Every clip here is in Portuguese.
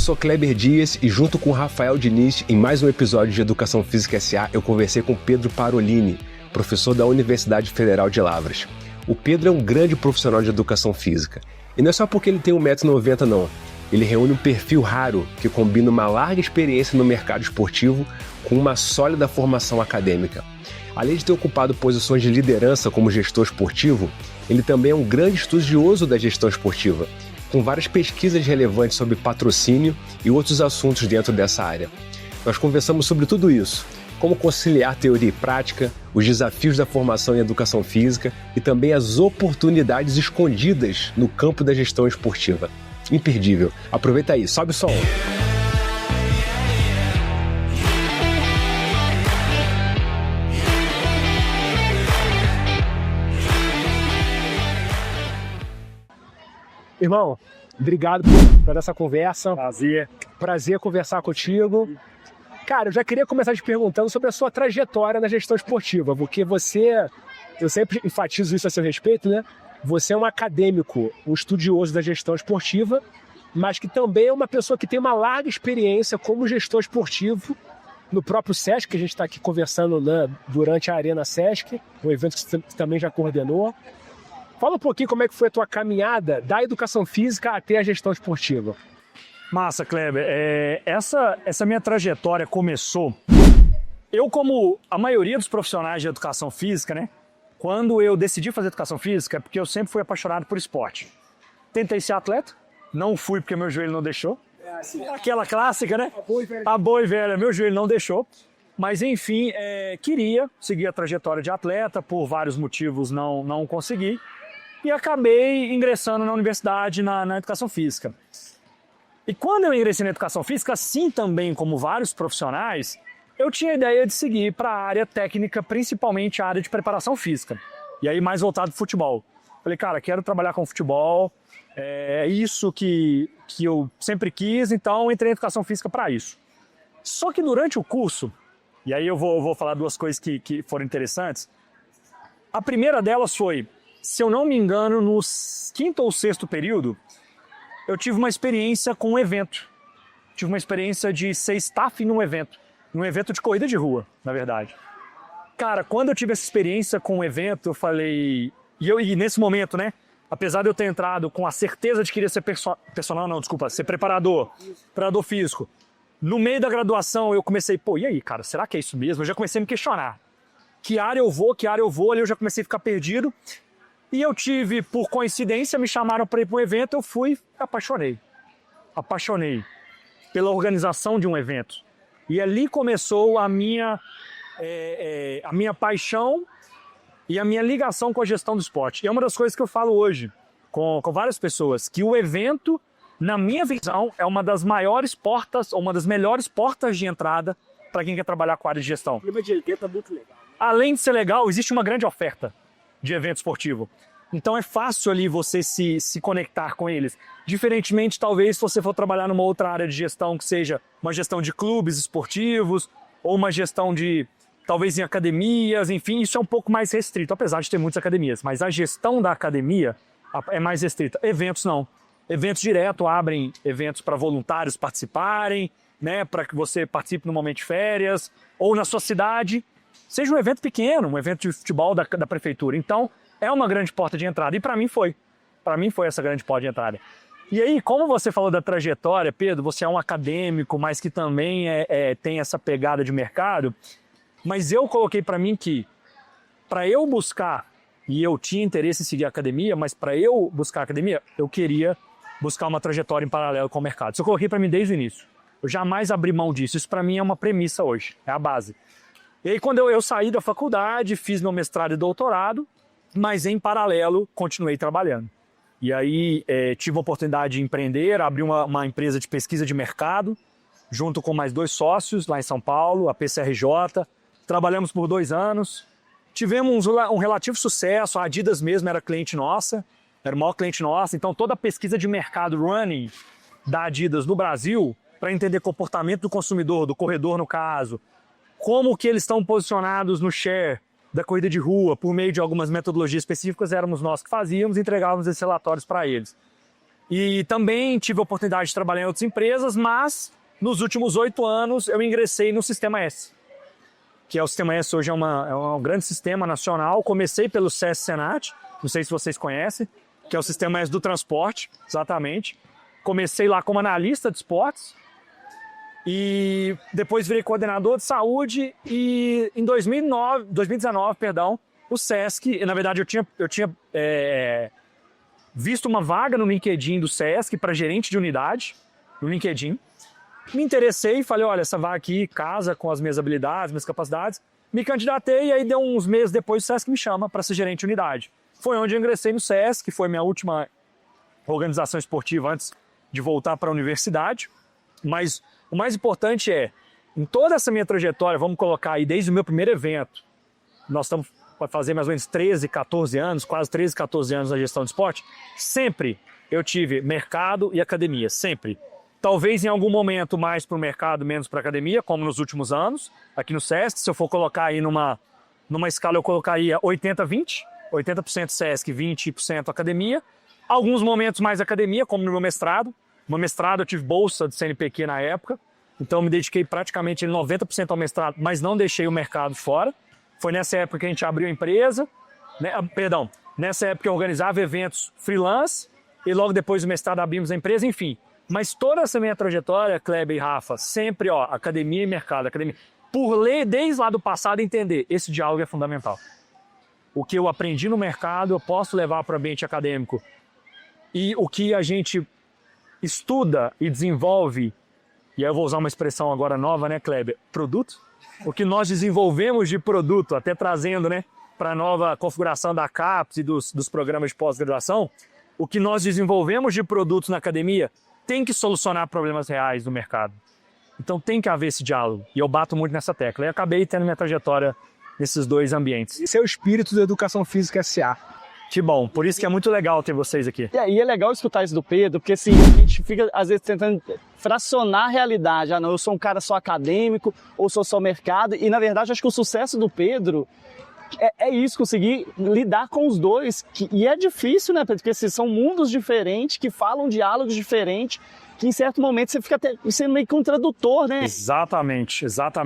sou Kleber Dias e junto com Rafael Diniz, em mais um episódio de Educação Física S.A., eu conversei com Pedro Parolini, professor da Universidade Federal de Lavras. O Pedro é um grande profissional de educação física. E não é só porque ele tem 1,90 m não. Ele reúne um perfil raro que combina uma larga experiência no mercado esportivo com uma sólida formação acadêmica. Além de ter ocupado posições de liderança como gestor esportivo, ele também é um grande estudioso da gestão esportiva, com várias pesquisas relevantes sobre patrocínio e outros assuntos dentro dessa área. Nós conversamos sobre tudo isso, como conciliar teoria e prática, os desafios da formação em educação física e também as oportunidades escondidas no campo da gestão esportiva. Imperdível. Aproveita aí, sobe o som. Irmão, obrigado por essa conversa. Prazer conversar contigo. Cara, eu já queria começar te perguntando sobre a sua trajetória na gestão esportiva, porque eu sempre enfatizo isso a seu respeito, né? Você é um acadêmico, um estudioso da gestão esportiva, mas que também é uma pessoa que tem uma larga experiência como gestor esportivo no próprio SESC, que a gente está aqui conversando, né, durante a Arena SESC, um evento que você também já coordenou. Fala um pouquinho como é que foi a tua caminhada da educação física até a gestão esportiva. Massa, Kleber. Essa minha trajetória começou... Eu, como a maioria dos profissionais de educação física, né? Quando eu decidi fazer educação física, é porque eu sempre fui apaixonado por esporte. Tentei ser atleta, não fui porque meu joelho não deixou. Aquela clássica, né? A boa e velha, meu joelho não deixou. Mas, enfim, queria seguir a trajetória de atleta, por vários motivos não consegui. E acabei ingressando na universidade, na educação física. E quando eu ingressei na educação física, assim também como vários profissionais, eu tinha a ideia de seguir para a área técnica, principalmente a área de preparação física. E aí mais voltado para futebol. Falei, cara, quero trabalhar com futebol, é isso que eu sempre quis, então entrei em educação física para isso. Só que durante o curso, e aí eu vou falar duas coisas que foram interessantes. A primeira delas foi, se eu não me engano, no quinto ou sexto período, eu tive uma experiência com um evento. Tive uma experiência de ser staff num evento de corrida de rua, na verdade. Cara, quando eu tive essa experiência com um evento, eu falei... E nesse momento, né, apesar de eu ter entrado com a certeza de que queria ser ser preparador físico, no meio da graduação eu comecei, e aí, cara, será que é isso mesmo? Eu já comecei a me questionar. Que área eu vou, ali eu já comecei a ficar perdido. E eu tive, por coincidência, me chamaram para ir para um evento, eu fui, apaixonei pela organização de um evento. E ali começou a minha paixão e a minha ligação com a gestão do esporte. E é uma das coisas que eu falo hoje com várias pessoas, que o evento, na minha visão, é uma das maiores portas, ou uma das melhores portas de entrada para quem quer trabalhar com a área de gestão. O clima de evento é muito legal. Além de ser legal, existe uma grande oferta de evento esportivo. Então é fácil ali você se conectar com eles. Diferentemente, talvez, se você for trabalhar numa outra área de gestão, que seja uma gestão de clubes esportivos, ou uma gestão de, talvez em academias, enfim, isso é um pouco mais restrito, apesar de ter muitas academias. Mas a gestão da academia é mais restrita. Eventos não. Eventos direto abrem eventos para voluntários participarem, né, para que você participe no momento de férias, ou na sua cidade. Seja um evento pequeno, um evento de futebol da prefeitura. Então, é uma grande porta de entrada. E para mim foi. Para mim foi essa grande porta de entrada. E aí, como você falou da trajetória, Pedro, você é um acadêmico, mas que também tem essa pegada de mercado. Mas eu coloquei para mim que, para eu buscar, e eu tinha interesse em seguir a academia, mas para eu buscar a academia, eu queria buscar uma trajetória em paralelo com o mercado. Isso eu coloquei para mim desde o início. Eu jamais abri mão disso. Isso para mim é uma premissa hoje, é a base. E aí, quando eu saí da faculdade, fiz meu mestrado e doutorado, mas em paralelo continuei trabalhando. E aí tive a oportunidade de empreender, abri uma empresa de pesquisa de mercado, junto com mais 2 sócios lá em São Paulo, a PCRJ. Trabalhamos por 2 anos, tivemos um relativo sucesso, a Adidas mesmo era cliente nossa, era o maior cliente nosso, então toda a pesquisa de mercado running da Adidas no Brasil, para entender comportamento do consumidor, do corredor no caso, como que eles estão posicionados no share da corrida de rua, por meio de algumas metodologias específicas, éramos nós que fazíamos e entregávamos esses relatórios para eles. E também tive a oportunidade de trabalhar em outras empresas, mas nos últimos 8 anos eu ingressei no Sistema S, que é o Sistema S hoje é um grande sistema nacional. Comecei pelo SESC Senat, não sei se vocês conhecem, que é o Sistema S do transporte, exatamente. Comecei lá como analista de esportes e depois virei coordenador de saúde e em 2019, o SESC, na verdade eu tinha visto uma vaga no LinkedIn do SESC para gerente de unidade, no LinkedIn. Me interessei e falei, olha, essa vaga aqui casa com as minhas habilidades, minhas capacidades. Me candidatei e aí deu uns meses depois o SESC me chama para ser gerente de unidade. Foi onde eu ingressei no SESC, que foi minha última organização esportiva antes de voltar para a universidade. Mas o mais importante é, em toda essa minha trajetória, vamos colocar aí desde o meu primeiro evento, nós estamos para fazer mais ou menos 13, 14 anos, quase 13, 14 anos na gestão de esporte, sempre eu tive mercado e academia, sempre. Talvez em algum momento mais para o mercado, menos para a academia, como nos últimos anos, aqui no SESC. Se eu for colocar aí numa escala, eu colocaria 80-20, 80% SESC, 20% academia. Alguns momentos mais academia, como no meu mestrado. No meu mestrado eu tive bolsa de CNPq na época, então eu me dediquei praticamente 90% ao mestrado, mas não deixei o mercado fora. Foi nessa época que a gente abriu a empresa, né? Nessa época eu organizava eventos freelance e logo depois do mestrado abrimos a empresa, enfim. Mas toda essa minha trajetória, Kleber e Rafa, sempre, academia e mercado, academia. Por ler desde lá do passado, entender, esse diálogo é fundamental. O que eu aprendi no mercado, eu posso levar para o ambiente acadêmico. E o que a gente estuda e desenvolve, e aí eu vou usar uma expressão agora nova, né, Kleber? Produto. O que nós desenvolvemos de produto, até trazendo, né, para a nova configuração da CAPES e dos programas de pós-graduação, o que nós desenvolvemos de produtos na academia tem que solucionar problemas reais do mercado. Então tem que haver esse diálogo. E eu bato muito nessa tecla. E acabei tendo minha trajetória nesses dois ambientes. Esse é o espírito da Educação Física S.A. Que bom. Por isso que é muito legal ter vocês aqui. E é legal escutar isso do Pedro, porque assim, a gente fica às vezes tentando fracionar a realidade. Ah, não, eu sou um cara só acadêmico, ou sou só mercado. E na verdade, acho que o sucesso do Pedro é isso, conseguir lidar com os dois. E é difícil, né, Pedro? Porque assim, são mundos diferentes, que falam diálogos diferentes, que em certo momento você fica até sendo meio que um tradutor, né? Exatamente.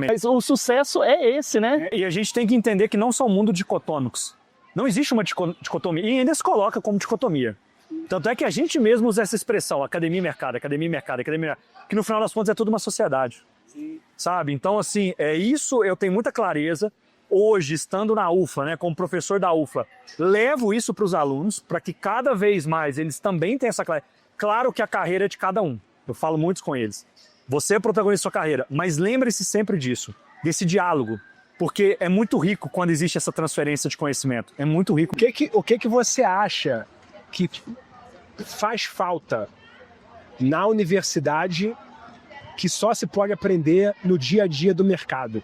Mas o sucesso é esse, né? E a gente tem que entender que não são mundos dicotômicos. Não existe uma dicotomia, e ainda se coloca como dicotomia. Tanto é que a gente mesmo usa essa expressão, academia e mercado, academia e mercado, academia e mercado, que no final das contas é tudo uma sociedade. Sim. Sabe? Então, assim, isso eu tenho muita clareza. Hoje, estando na UFLA, né, como professor da UFLA, levo isso para os alunos, para que cada vez mais eles também tenham essa clareza. Claro que a carreira é de cada um, eu falo muito com eles. Você é protagonista da sua carreira, mas lembre-se sempre disso, desse diálogo, porque é muito rico quando existe essa transferência de conhecimento, é muito rico. O que você acha que faz falta na universidade que só se pode aprender no dia a dia do mercado?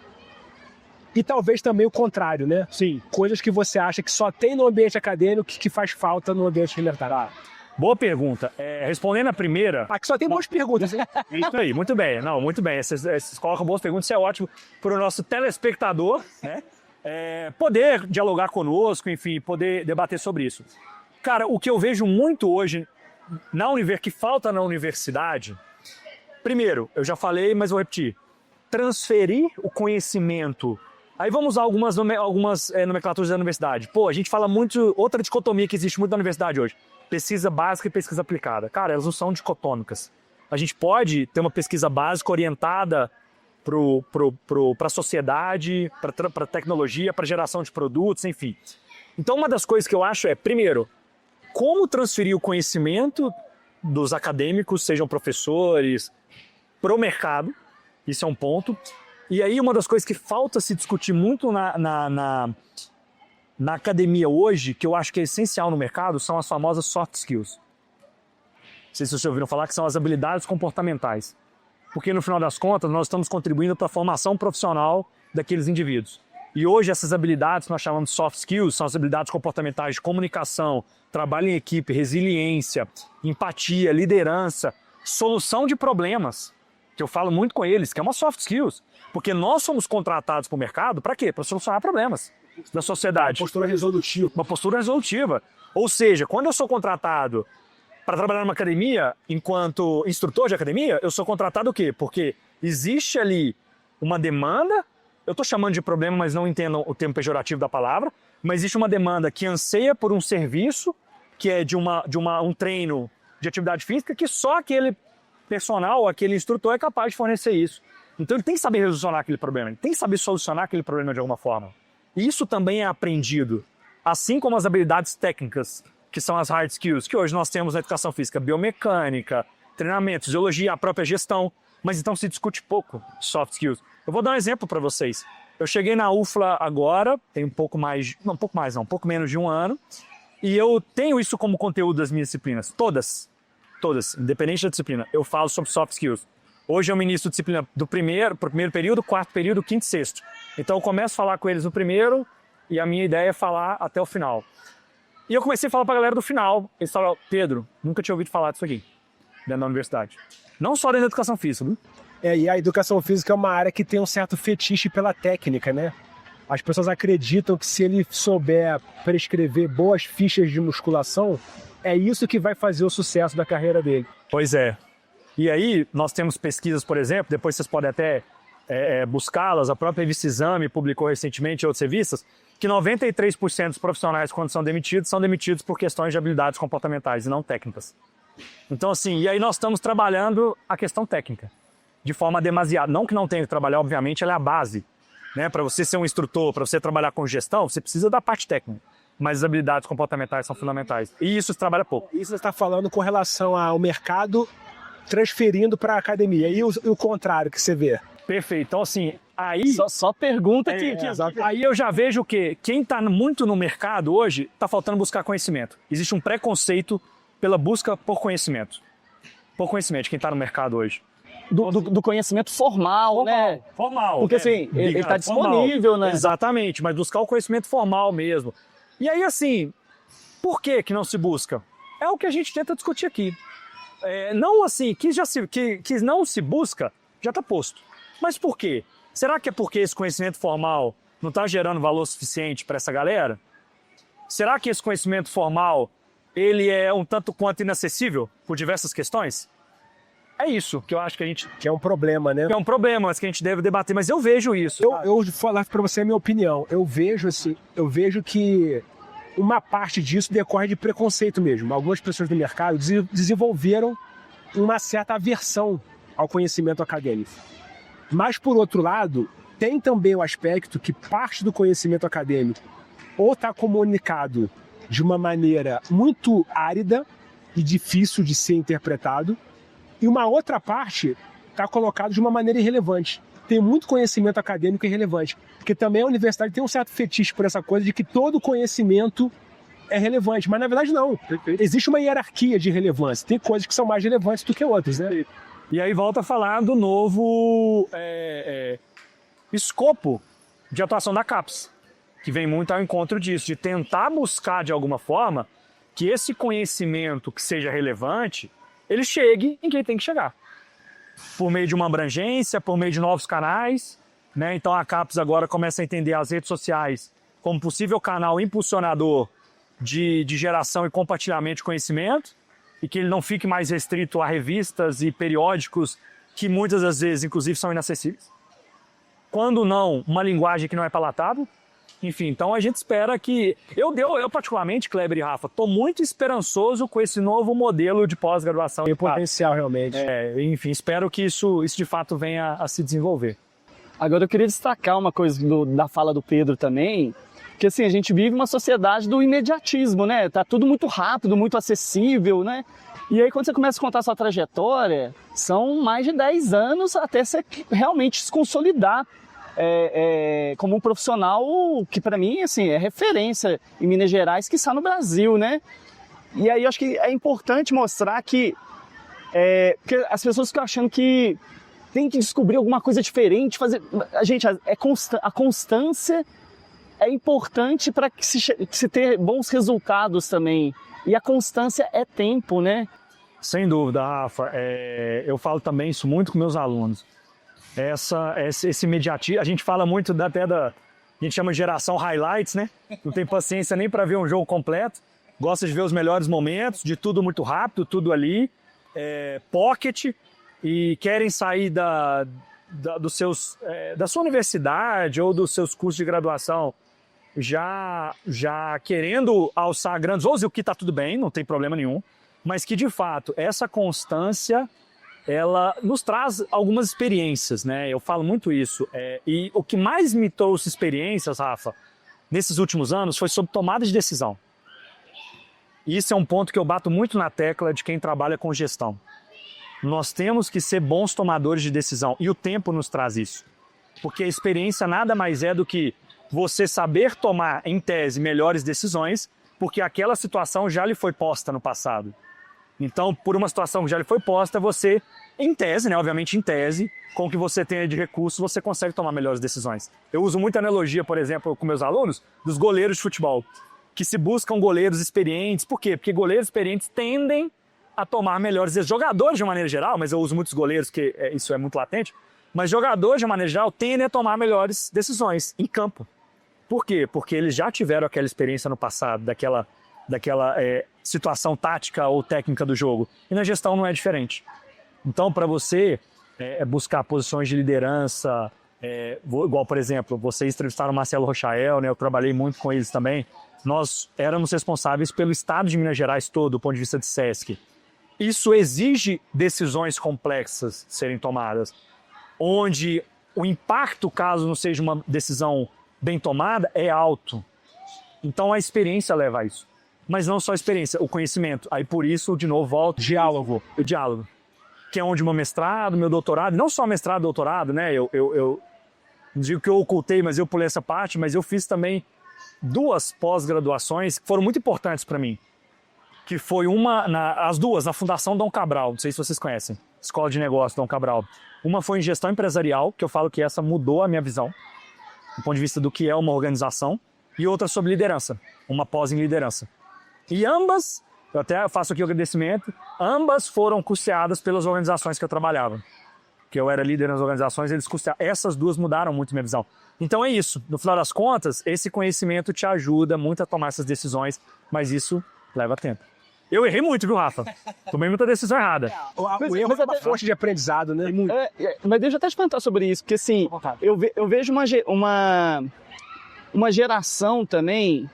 E talvez também o contrário, né? Sim. Coisas que você acha que só tem no ambiente acadêmico que faz falta no ambiente universitário. Boa pergunta. Respondendo a primeira... Aqui só tem boas perguntas, hein? Isso aí, muito bem. Não, muito bem. Vocês colocam boas perguntas, isso é ótimo para o nosso telespectador, né? Poder dialogar conosco, enfim, poder debater sobre isso. Cara, o que eu vejo muito hoje que falta na universidade, primeiro, eu já falei, mas vou repetir, transferir o conhecimento. Aí vamos usar algumas nomenclaturas da universidade. Pô, a gente fala muito, outra dicotomia que existe muito na universidade hoje, pesquisa básica e pesquisa aplicada. Cara, elas não são dicotômicas. A gente pode ter uma pesquisa básica orientada para a sociedade, para a tecnologia, para a geração de produtos, enfim. Então, uma das coisas que eu acho primeiro, como transferir o conhecimento dos acadêmicos, sejam professores, para o mercado. Isso é um ponto. E aí, uma das coisas que falta se discutir muito na academia hoje, que eu acho que é essencial no mercado, são as famosas soft skills. Não sei se vocês ouviram falar que são as habilidades comportamentais. Porque, no final das contas, nós estamos contribuindo para a formação profissional daqueles indivíduos. E hoje, essas habilidades que nós chamamos de soft skills são as habilidades comportamentais de comunicação, trabalho em equipe, resiliência, empatia, liderança, solução de problemas, que eu falo muito com eles, que é uma soft skills. Porque nós somos contratados para o mercado para quê? Para solucionar problemas da sociedade. Uma postura resolutiva. Uma postura resolutiva. Ou seja, quando eu sou contratado para trabalhar numa academia, enquanto instrutor de academia, eu sou contratado o quê? Porque existe ali uma demanda, eu estou chamando de problema, mas não entendam o termo pejorativo da palavra, mas existe uma demanda que anseia por um serviço, que é de um treino de atividade física, que só aquele personal, aquele instrutor é capaz de fornecer isso. Então ele tem que saber resolucionar aquele problema, ele tem que saber solucionar aquele problema de alguma forma. E isso também é aprendido, assim como as habilidades técnicas, que são as hard skills, que hoje nós temos na educação física, biomecânica, treinamento, fisiologia, a própria gestão, mas então se discute pouco soft skills. Eu vou dar um exemplo para vocês. Eu cheguei na UFLA agora, tem um pouco menos de um ano, e eu tenho isso como conteúdo das minhas disciplinas, todas, independente da disciplina, eu falo sobre soft skills. Hoje eu ministro disciplina pro primeiro período, quarto período, quinto e sexto. Então eu começo a falar com eles no primeiro, e a minha ideia é falar até o final. E eu comecei a falar pra galera do final. Eles falaram, Pedro, nunca tinha ouvido falar disso aqui, dentro da universidade. Não só dentro da educação física, viu? E a educação física é uma área que tem um certo fetiche pela técnica, né? As pessoas acreditam que se ele souber prescrever boas fichas de musculação, é isso que vai fazer o sucesso da carreira dele. Pois é. E aí, nós temos pesquisas, por exemplo, depois vocês podem até buscá-las, a própria Revista Exame publicou recentemente em outras revistas, que 93% dos profissionais, quando são demitidos por questões de habilidades comportamentais e não técnicas. Então, assim, e aí nós estamos trabalhando a questão técnica, de forma demasiada. Não que não tenha que trabalhar, obviamente, ela é a base. Né? Para você ser um instrutor, para você trabalhar com gestão, você precisa da parte técnica. Mas as habilidades comportamentais são fundamentais. E isso se trabalha pouco. Isso você está falando com relação ao mercado transferindo para a academia. E o contrário que você vê? Perfeito. Então, assim, aí... Só pergunta Aí eu já vejo que quem está muito no mercado hoje está faltando buscar conhecimento. Existe um preconceito pela busca por conhecimento. Por conhecimento de quem está no mercado hoje. Do conhecimento formal, né? Formal. Porque assim, ele está disponível, né? Exatamente, mas buscar o conhecimento formal mesmo. E aí, assim, por que não se busca? É o que a gente tenta discutir aqui. Não assim, que não se busca, já está posto. Mas por quê? Será que é porque esse conhecimento formal não está gerando valor suficiente para essa galera? Será que esse conhecimento formal ele é um tanto quanto inacessível por diversas questões? É isso que eu acho que a gente... Que é um problema, né? É um problema, mas que a gente deve debater. Mas eu vejo isso. Eu vou falar para você a minha opinião. Eu vejo que uma parte disso decorre de preconceito mesmo. Algumas pessoas do mercado desenvolveram uma certa aversão ao conhecimento acadêmico. Mas, por outro lado, tem também o aspecto que parte do conhecimento acadêmico ou está comunicado de uma maneira muito árida e difícil de ser interpretado, e uma outra parte está colocado de uma maneira irrelevante. Tem muito conhecimento acadêmico irrelevante, porque também a universidade tem um certo fetiche por essa coisa de que todo conhecimento é relevante, mas na verdade não. Perfeito. Existe uma hierarquia de relevância, tem coisas que são mais relevantes do que outras, né? E aí volta a falar do novo escopo de atuação da CAPES, que vem muito ao encontro disso, de tentar buscar de alguma forma que esse conhecimento que seja relevante, ele chegue em quem tem que chegar. Por meio de uma abrangência, por meio de novos canais, né? Então a CAPES agora começa a entender as redes sociais como possível canal impulsionador de geração e compartilhamento de conhecimento, e que ele não fique mais restrito a revistas e periódicos que muitas das vezes, inclusive, são inacessíveis. Quando não, uma linguagem que não é palatável. Enfim, então a gente espera que... Eu particularmente, Kleber e Rafa, estou muito esperançoso com esse novo modelo de pós-graduação. Tem potencial, realmente. Enfim, espero que isso de fato venha a se desenvolver. Agora eu queria destacar uma coisa da fala do Pedro também, que assim, a gente vive uma sociedade do imediatismo, né? Tá tudo muito rápido, muito acessível, né? E aí quando você começa a contar a sua trajetória, são mais de 10 anos até você realmente se consolidar como um profissional que para mim assim, é referência em Minas Gerais, que está no Brasil, né? E aí eu acho que é importante mostrar que porque as pessoas ficam achando que tem que descobrir alguma coisa diferente, fazer... Gente, a constância é importante para que se ter bons resultados também. E a constância é tempo, né? Sem dúvida, Rafa. Eu falo também isso muito com meus alunos. Esse imediatismo, a gente fala muito a gente chama de geração highlights, né? Não tem paciência nem para ver um jogo completo. gosta de ver os melhores momentos, de tudo muito rápido, tudo ali, pocket, e querem sair da sua universidade ou dos seus cursos de graduação já querendo alçar grandes voos, e o que está tudo bem, não tem problema nenhum, mas que de fato essa constância ela nos traz algumas experiências, né? Eu falo muito isso. E o que mais me trouxe experiências, Rafa, nesses últimos anos, foi sobre tomada de decisão. E isso é um ponto que eu bato muito na tecla de quem trabalha com gestão. Nós temos que ser bons tomadores de decisão, e o tempo nos traz isso. Porque a experiência nada mais é do que você saber tomar, em tese, melhores decisões, porque aquela situação já lhe foi posta no passado. Então, por uma situação que já lhe foi posta, você, em tese, né, obviamente em tese, com o que você tem de recursos, você consegue tomar melhores decisões. Eu uso muita analogia, por exemplo, com meus alunos, dos goleiros de futebol, que se buscam goleiros experientes. Por quê? Porque goleiros experientes tendem a tomar melhores decisões. Jogadores, de uma maneira geral, mas eu uso muitos goleiros, que isso é muito latente, mas jogadores, de uma maneira geral, tendem a tomar melhores decisões em campo. Por quê? Porque eles já tiveram aquela experiência no passado, daquela situação tática ou técnica do jogo. E na gestão não é diferente. Então, para você buscar posições de liderança, igual, por exemplo, vocês entrevistaram o Marcelo Rochael, né? Eu trabalhei muito com eles também. Nós éramos responsáveis pelo estado de Minas Gerais todo, do ponto de vista de SESC. Isso exige decisões complexas serem tomadas, onde o impacto, caso não seja uma decisão bem tomada, é alto. Então a experiência leva a isso. Mas não só a experiência, o conhecimento. Aí por isso, de novo, volto. O diálogo. Que é onde meu mestrado, meu doutorado, não só mestrado e doutorado, né? Eu não digo que eu ocultei, mas eu pulei essa parte, mas eu fiz também 2 pós-graduações que foram muito importantes para mim. Que foi as duas, na Fundação Dom Cabral, não sei se vocês conhecem, Escola de Negócios Dom Cabral. Uma foi em gestão empresarial, que eu falo que essa mudou a minha visão, do ponto de vista do que é uma organização, e outra sobre liderança, uma pós em liderança. E ambas, eu até faço aqui o agradecimento, ambas foram custeadas pelas organizações que eu trabalhava. Que eu era líder nas organizações, eles custearam. Essas 2 mudaram muito minha visão. Então é isso. No final das contas, esse conhecimento te ajuda muito a tomar essas decisões, mas isso leva tempo. Eu errei muito, viu, Rafa? Tomei muita decisão errada. O erro é uma fonte de aprendizado, né? Mas deixa eu até te perguntar sobre isso, porque assim, eu vejo uma geração também,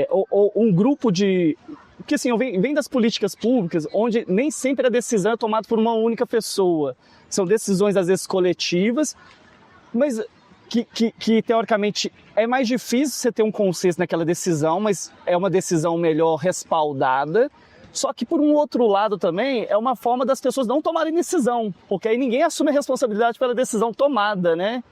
ou um grupo de... Porque assim, vem das políticas públicas, onde nem sempre a decisão é tomada por uma única pessoa. São decisões, às vezes, coletivas, mas que teoricamente é mais difícil você ter um consenso naquela decisão, mas é uma decisão melhor respaldada. Só que, por um outro lado também, é uma forma das pessoas não tomarem decisão, porque aí ninguém assume a responsabilidade pela decisão tomada, né?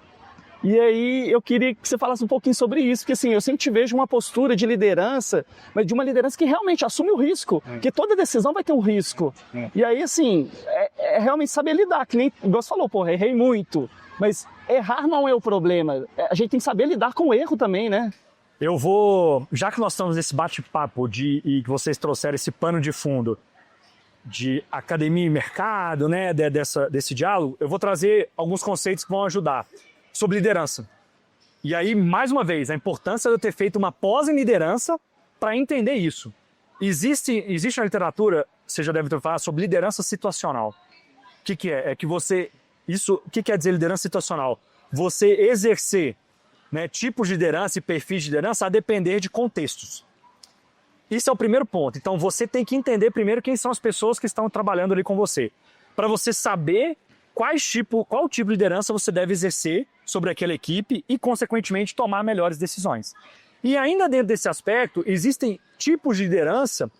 E aí eu queria que você falasse um pouquinho sobre isso, porque assim, eu sempre te vejo uma postura de liderança, mas de uma liderança que realmente assume o risco, porque toda decisão vai ter um risco. E aí assim, é realmente saber lidar, que nem você falou, errei muito, mas errar não é o problema, a gente tem que saber lidar com o erro também, né? Eu vou, já que nós estamos nesse bate-papo e que vocês trouxeram esse pano de fundo de academia e mercado, né, desse diálogo, eu vou trazer alguns conceitos que vão ajudar. Sobre liderança. E aí, mais uma vez, a importância de eu ter feito uma pós em liderança para entender isso. Existe na literatura, você já deve ter falado, sobre liderança situacional. O que é? É que você... O que quer dizer liderança situacional? Você exercer, né, tipos de liderança e perfis de liderança a depender de contextos. Isso é o primeiro ponto. Então, você tem que entender primeiro quem são as pessoas que estão trabalhando ali com você. Para você saber qual tipo de liderança você deve exercer sobre aquela equipe e, consequentemente, tomar melhores decisões. E ainda dentro desse aspecto, existem tipos de liderança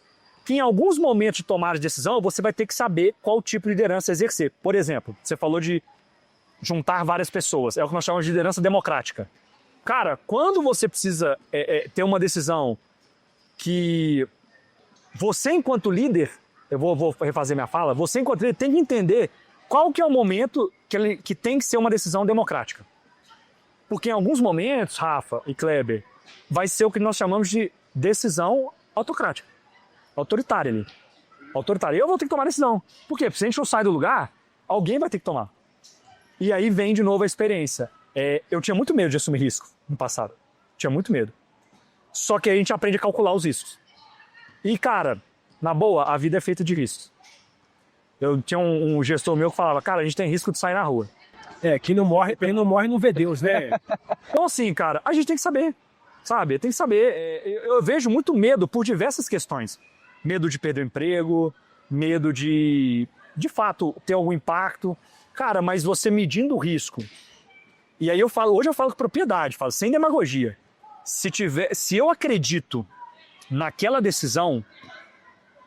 que, em alguns momentos de tomar de decisão, você vai ter que saber qual tipo de liderança exercer. Por exemplo, você falou de juntar várias pessoas. É o que nós chamamos de liderança democrática. Cara, quando você precisa ter uma decisão que você, enquanto líder, eu vou refazer minha fala, você, enquanto líder, tem que entender qual que é o momento que tem que ser uma decisão democrática. Porque em alguns momentos, Rafa e Kleber, vai ser o que nós chamamos de decisão autocrática. Autoritária ali. Autoritária. Eu vou ter que tomar decisão. Por quê? Porque se a gente não sai do lugar, alguém vai ter que tomar. E aí vem de novo a experiência. Eu tinha muito medo de assumir risco no passado. Tinha muito medo. Só que a gente aprende a calcular os riscos. E, cara, na boa, a vida é feita de riscos. Eu tinha um gestor meu que falava, cara, a gente tem risco de sair na rua. Quem não morre não vê Deus, né? Então, assim, cara, a gente tem que saber, sabe? Tem que saber. Eu vejo muito medo por diversas questões. Medo de perder o emprego, medo de fato, ter algum impacto. Cara, mas você medindo o risco. E aí hoje eu falo com propriedade, falo sem demagogia. Se eu acredito naquela decisão,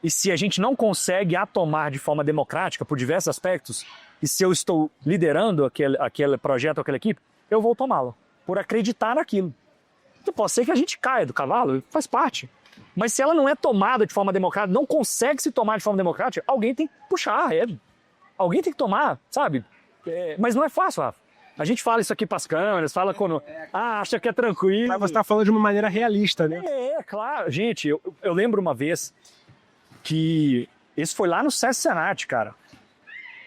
e se a gente não consegue a tomar de forma democrática por diversos aspectos, e se eu estou liderando aquele projeto, aquela equipe, eu vou tomá-la, por acreditar naquilo. Então, pode ser que a gente caia do cavalo, faz parte. Mas se ela não é tomada de forma democrática, não consegue se tomar de forma democrática, alguém tem que puxar a rédea. Alguém tem que tomar, sabe? Mas não é fácil, Rafa. A gente fala isso aqui para as câmeras, fala quando... acha que é tranquilo. Mas você está falando de uma maneira realista, né? Claro. Gente, eu lembro uma vez que... Esse foi lá no SESC Senat, cara.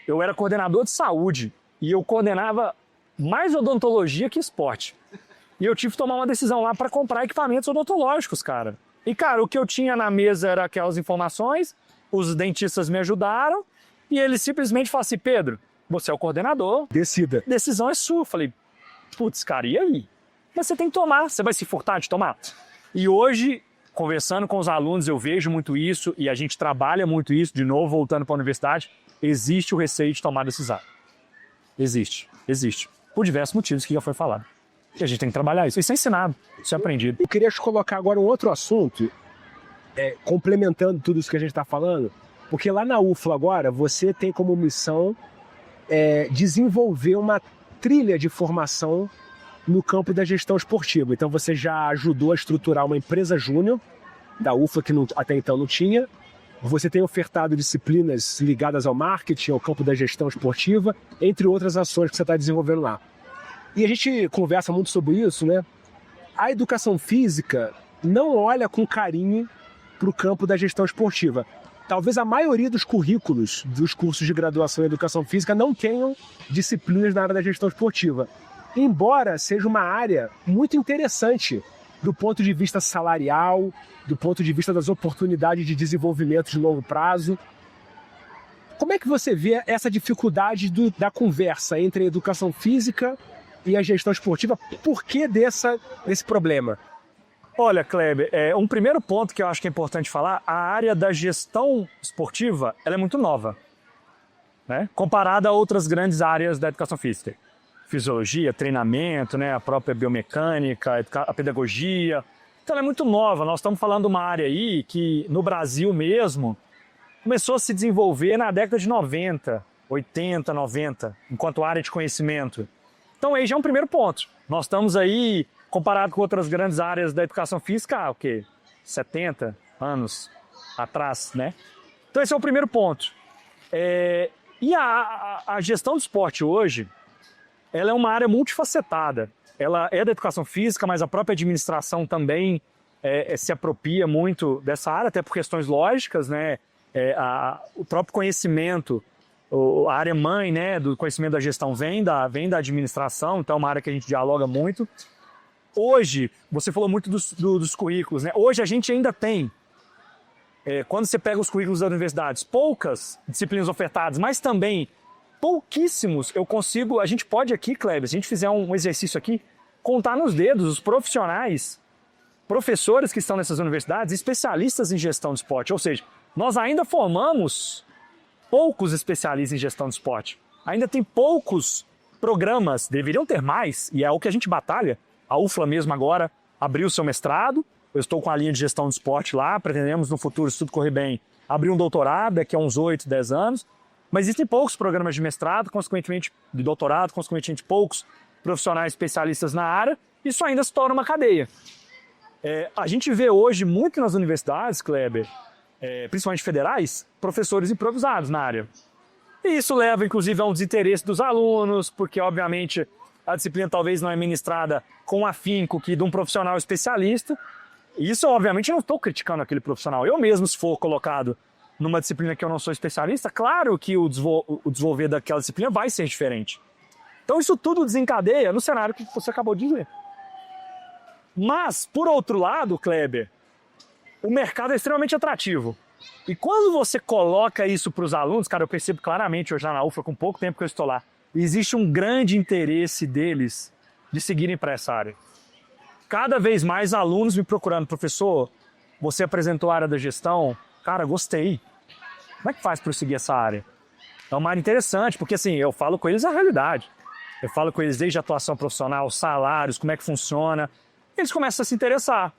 Eu era coordenador de saúde e eu coordenava mais odontologia que esporte. E eu tive que tomar uma decisão lá para comprar equipamentos odontológicos, cara. E, cara, o que eu tinha na mesa era aquelas informações, os dentistas me ajudaram e eles simplesmente falaram assim, Pedro, você é o coordenador. Decida. Decisão é sua. Eu falei, putz, cara, e aí? Mas você tem que tomar, você vai se furtar de tomar? E hoje, conversando com os alunos, eu vejo muito isso e a gente trabalha muito isso, de novo, voltando para a universidade, existe o receio de tomar decisão. Existe. Por diversos motivos que já foi falado. E a gente tem que trabalhar isso. Isso é ensinado, isso é aprendido. Eu queria te colocar agora um outro assunto, complementando tudo isso que a gente está falando, porque lá na UFLA agora, você tem como missão desenvolver uma trilha de formação no campo da gestão esportiva. Então você já ajudou a estruturar uma empresa júnior da UFLA, que até então não tinha. Você tem ofertado disciplinas ligadas ao marketing, ao campo da gestão esportiva, entre outras ações que você está desenvolvendo lá. E a gente conversa muito sobre isso, né? A educação física não olha com carinho para o campo da gestão esportiva. Talvez a maioria dos currículos dos cursos de graduação em educação física não tenham disciplinas na área da gestão esportiva. Embora seja uma área muito interessante do ponto de vista salarial, do ponto de vista das oportunidades de desenvolvimento de longo prazo. Como é que você vê essa dificuldade da conversa entre a educação física e a gestão esportiva? Por que desse problema? Olha, Kleber, um primeiro ponto que eu acho que é importante falar, a área da gestão esportiva ela é muito nova, né? Comparada a outras grandes áreas da educação física. Fisiologia, treinamento, né? A própria biomecânica, a pedagogia. Então ela é muito nova. Nós estamos falando de uma área aí que no Brasil mesmo começou a se desenvolver na década de 90, 80, 90, enquanto área de conhecimento. Então aí já é um primeiro ponto. Nós estamos aí, comparado com outras grandes áreas da educação física, 70 anos atrás, né? Então esse é o primeiro ponto. E a gestão do esporte hoje, ela é uma área multifacetada. Ela é da educação física, mas a própria administração também se apropria muito dessa área, até por questões lógicas, né? O próprio conhecimento, a área mãe, né, do conhecimento da gestão vem da administração, então é uma área que a gente dialoga muito. Hoje, você falou muito dos currículos, né? Hoje a gente ainda tem, quando você pega os currículos das universidades, poucas disciplinas ofertadas, mas também pouquíssimos. A gente pode aqui, Kleber, se a gente fizer um exercício aqui, contar nos dedos os professores que estão nessas universidades, especialistas em gestão de esporte. Ou seja, nós ainda formamos poucos especialistas em gestão de esporte. Ainda tem poucos programas, deveriam ter mais, e é o que a gente batalha. A UFLA mesmo agora abriu seu mestrado, eu estou com a linha de gestão de esporte lá, pretendemos no futuro, se tudo correr bem, abrir um doutorado daqui a uns 8, 10 anos. Mas existem poucos programas de mestrado, consequentemente de doutorado, consequentemente poucos profissionais especialistas na área, isso ainda se torna uma cadeia. A gente vê hoje muito nas universidades, Kleber, principalmente federais, professores improvisados na área. E isso leva, inclusive, a um desinteresse dos alunos, porque, obviamente, a disciplina talvez não é ministrada com afinco que de um profissional especialista. E isso, obviamente, eu não estou criticando aquele profissional. Eu mesmo, se for colocado numa disciplina que eu não sou especialista, claro que o desenvolver daquela disciplina vai ser diferente. Então isso tudo desencadeia no cenário que você acabou de dizer. Mas, por outro lado, Kleber, o mercado é extremamente atrativo. E quando você coloca isso para os alunos, cara, eu percebo claramente hoje lá na UFLA, com pouco tempo que eu estou lá, existe um grande interesse deles de seguirem para essa área. Cada vez mais alunos me procurando, professor, você apresentou a área da gestão, cara, gostei. Como é que faz para eu seguir essa área? É uma área interessante, porque assim, eu falo com eles a realidade. Eu falo com eles desde a atuação profissional, salários, como é que funciona. Eles começam a se interessar.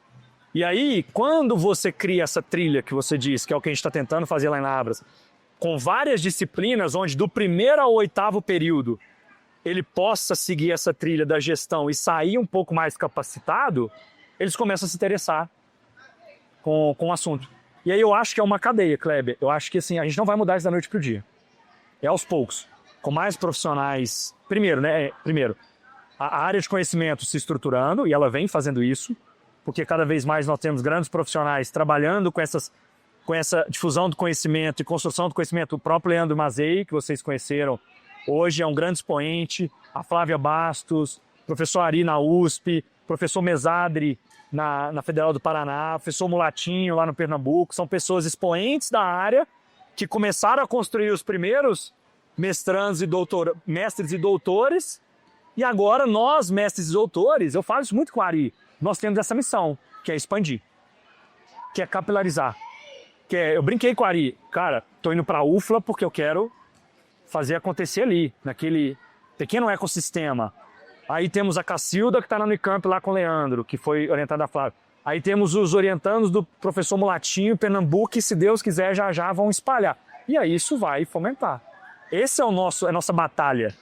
E aí, quando você cria essa trilha que você disse, que é o que a gente está tentando fazer lá em Lavras, com várias disciplinas, onde do primeiro ao 8º período ele possa seguir essa trilha da gestão e sair um pouco mais capacitado, eles começam a se interessar com o assunto. E aí eu acho que é uma cadeia, Kleber. Eu acho que assim, a gente não vai mudar isso da noite para o dia. É aos poucos. Com mais profissionais... Primeiro, a área de conhecimento se estruturando, e ela vem fazendo isso, porque cada vez mais nós temos grandes profissionais trabalhando com essa difusão do conhecimento e construção do conhecimento. O próprio Leandro Mazei, que vocês conheceram, hoje é um grande expoente, a Flávia Bastos, professor Ari na USP, professor Mesadri na Federal do Paraná, professor Mulatinho lá no Pernambuco, são pessoas expoentes da área que começaram a construir os primeiros mestres e doutores, e agora nós, mestres e doutores, eu falo isso muito com o Ari, nós temos essa missão, que é expandir, que é capilarizar. Eu brinquei com o Ari, cara, tô indo pra UFLA porque eu quero fazer acontecer ali, naquele pequeno ecossistema. Aí temos a Cacilda, que está na Unicamp lá com o Leandro, que foi orientada a Flávia. Aí temos os orientandos do professor Mulatinho, Pernambuco, que se Deus quiser já vão espalhar. E aí isso vai fomentar. Esse é a nossa batalha.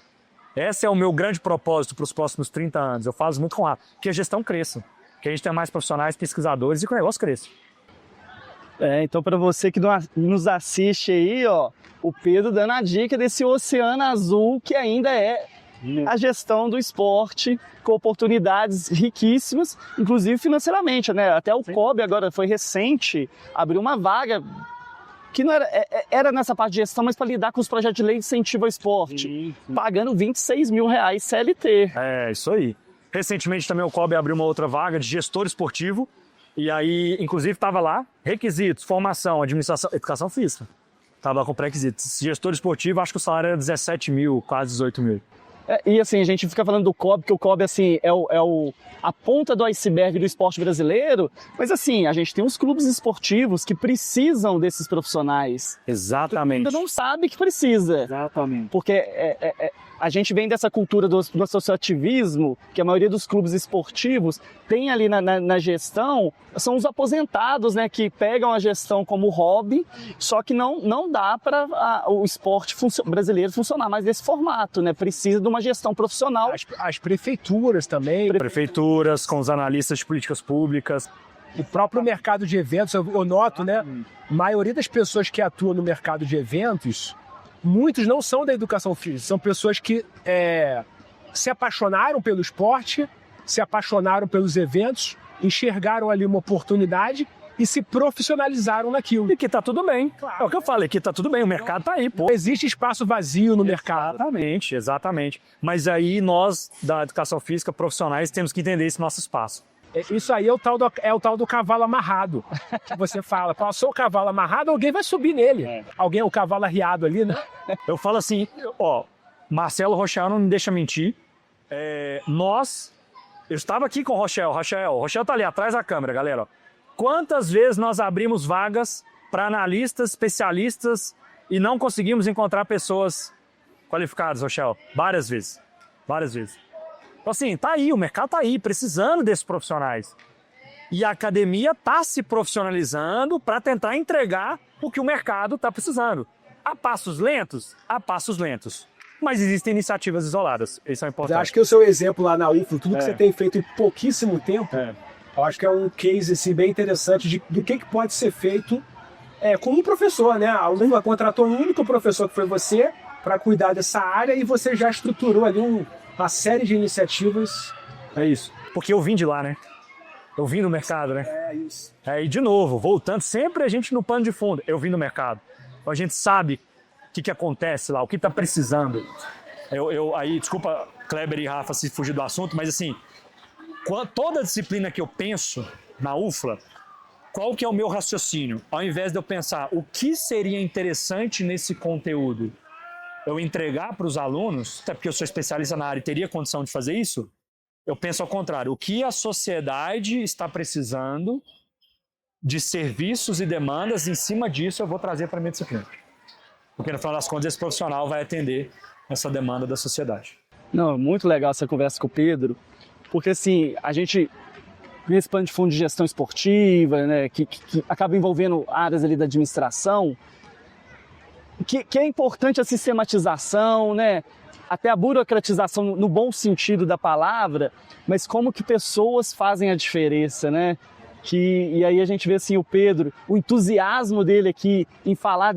Esse é o meu grande propósito para os próximos 30 anos. Eu falo muito com a que a gestão cresça, que a gente tenha mais profissionais, pesquisadores e que o negócio cresça. Então para você que nos assiste aí, ó, o Pedro dando a dica desse oceano azul que ainda é a gestão do esporte, com oportunidades riquíssimas, inclusive financeiramente, né? Até o COB agora foi recente, abriu uma vaga que não era nessa parte de gestão, mas para lidar com os projetos de lei de incentivo ao esporte, pagando R$26 mil CLT. É, isso aí. Recentemente também o COB abriu uma outra vaga de gestor esportivo, e aí, inclusive, estava lá, requisitos, formação, administração, educação física. Estava lá com pré-requisitos. Gestor esportivo, acho que o salário era 17 mil, quase 18 mil. E assim, a gente fica falando do COB, que o COB assim, a ponta do iceberg do esporte brasileiro, mas assim, a gente tem uns clubes esportivos que precisam desses profissionais. Exatamente. Ainda não sabe que precisa. Exatamente. Porque a gente vem dessa cultura do associativismo, que a maioria dos clubes esportivos tem ali na gestão, são os aposentados, né, que pegam a gestão como hobby, só que não dá para o esporte brasileiro funcionar mais desse formato, né? Precisa de uma gestão profissional. As prefeituras também. Prefeituras, com os analistas de políticas públicas. O próprio mercado de eventos, eu noto, né? A maioria das pessoas que atuam no mercado de eventos, muitos não são da educação física, são pessoas que se apaixonaram pelo esporte, se apaixonaram pelos eventos, enxergaram ali uma oportunidade e se profissionalizaram naquilo. E que tá tudo bem. Claro. É o que eu falei, que tá tudo bem, o mercado tá aí, pô. Não existe espaço vazio no mercado. Exatamente. Mas aí nós, da educação física, profissionais, temos que entender esse nosso espaço. Isso aí é o tal do cavalo amarrado, que você fala, passou o cavalo amarrado, alguém vai subir nele. O cavalo arriado ali, né? Eu falo assim, ó, Marcelo Rochel não me deixa mentir, eu estava aqui com o Rochel tá ali atrás da câmera, galera, ó. Quantas vezes nós abrimos vagas para analistas, especialistas e não conseguimos encontrar pessoas qualificadas, Rochel? Várias vezes. Então assim, tá aí, o mercado tá aí, precisando desses profissionais. E a academia tá se profissionalizando para tentar entregar o que o mercado tá precisando. A passos lentos? A passos lentos. Mas existem iniciativas isoladas, isso é importante. Eu acho que o seu exemplo lá na UFLA, tudo que você tem feito em pouquíssimo tempo, eu acho que é um case assim, bem interessante do que pode ser feito com um professor, né? A UFLA contratou um único professor que foi você para cuidar dessa área e você já estruturou ali uma série de iniciativas. É isso. Porque eu vim de lá, né? Eu vim do mercado, né? É isso. E de novo, voltando, sempre a gente no pano de fundo. Eu vim do mercado. Então a gente sabe o que acontece lá, o que está precisando. Aí, desculpa, Kleber e Rafa, se fugir do assunto, mas assim, toda disciplina que eu penso na UFLA, qual que é o meu raciocínio? Ao invés de eu pensar o que seria interessante nesse conteúdo eu entregar para os alunos, até porque eu sou especialista na área e teria condição de fazer isso, eu penso ao contrário. O que a sociedade está precisando de serviços e demandas, em cima disso eu vou trazer para a minha disciplina. Porque no final das contas esse profissional vai atender essa demanda da sociedade. Não, muito legal essa conversa com o Pedro, porque assim, a gente, nesse plano de fundo de gestão esportiva, né, que acaba envolvendo áreas ali da administração, que é importante a sistematização, né, até a burocratização no bom sentido da palavra, mas como que pessoas fazem a diferença, né? E aí a gente vê assim o Pedro, o entusiasmo dele aqui em falar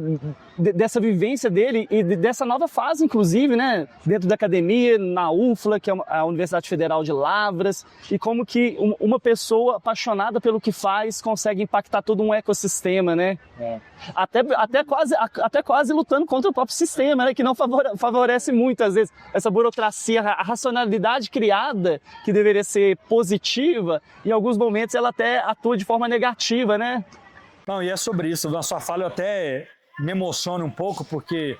dessa vivência dele e dessa nova fase, inclusive, né, dentro da academia, na UFLA, que é a Universidade Federal de Lavras, e como que uma pessoa apaixonada pelo que faz consegue impactar todo um ecossistema, né? Até quase lutando contra o próprio sistema, né, que não favorece muito, às vezes, essa burocracia, a racionalidade criada, que deveria ser positiva, em alguns momentos ela até atua de forma negativa, né? Não, e é sobre isso. Na sua fala eu até me emociono um pouco, porque,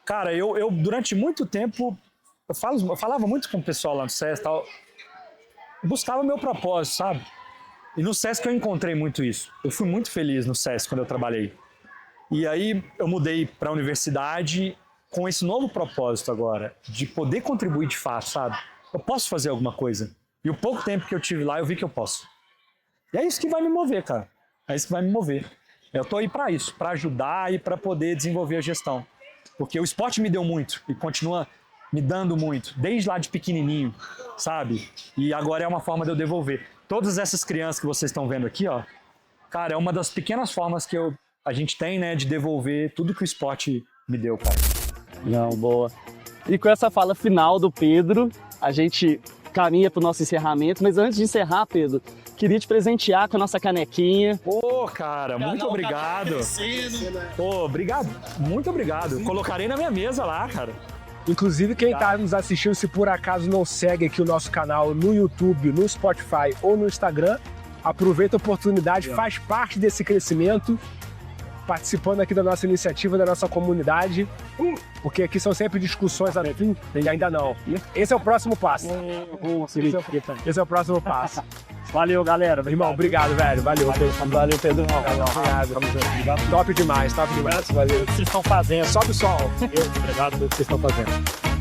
cara, eu durante muito tempo, eu falava muito com o pessoal lá no SESC e tal, buscava o meu propósito, sabe? E no SESC eu encontrei muito isso. Eu fui muito feliz no SESC quando eu trabalhei. E aí eu mudei para a universidade com esse novo propósito agora, de poder contribuir de fato, sabe? Eu posso fazer alguma coisa. E o pouco tempo que eu tive lá, eu vi que eu posso. E é isso que vai me mover, cara. É isso que vai me mover. Eu tô aí para isso, para ajudar e para poder desenvolver a gestão. Porque o esporte me deu muito e continua me dando muito, desde lá de pequenininho, sabe? E agora é uma forma de eu devolver. Todas essas crianças que vocês estão vendo aqui, ó, cara, é uma das pequenas formas que a gente tem, né, de devolver tudo que o esporte me deu, cara. Não, boa. E com essa fala final do Pedro, a gente caminha para o nosso encerramento, mas antes de encerrar, Pedro, queria te presentear com a nossa canequinha. Pô, cara, muito obrigado. Pô, obrigado, muito obrigado. Colocarei na minha mesa lá, cara. Inclusive, quem está nos assistindo, se por acaso não segue aqui o nosso canal no YouTube, no Spotify ou no Instagram, aproveita a oportunidade, faz parte desse crescimento, participando aqui da nossa iniciativa, da nossa comunidade, porque aqui são sempre discussões assim, e ainda não. Esse é o próximo passo. Esse é o próximo passo. Valeu, galera. Irmão, obrigado, velho. Valeu, Pedro. Valeu, Pedro. Obrigado. Top demais, top demais. Valeu. O que vocês estão fazendo? Sobe o sol. Obrigado pelo que vocês estão fazendo.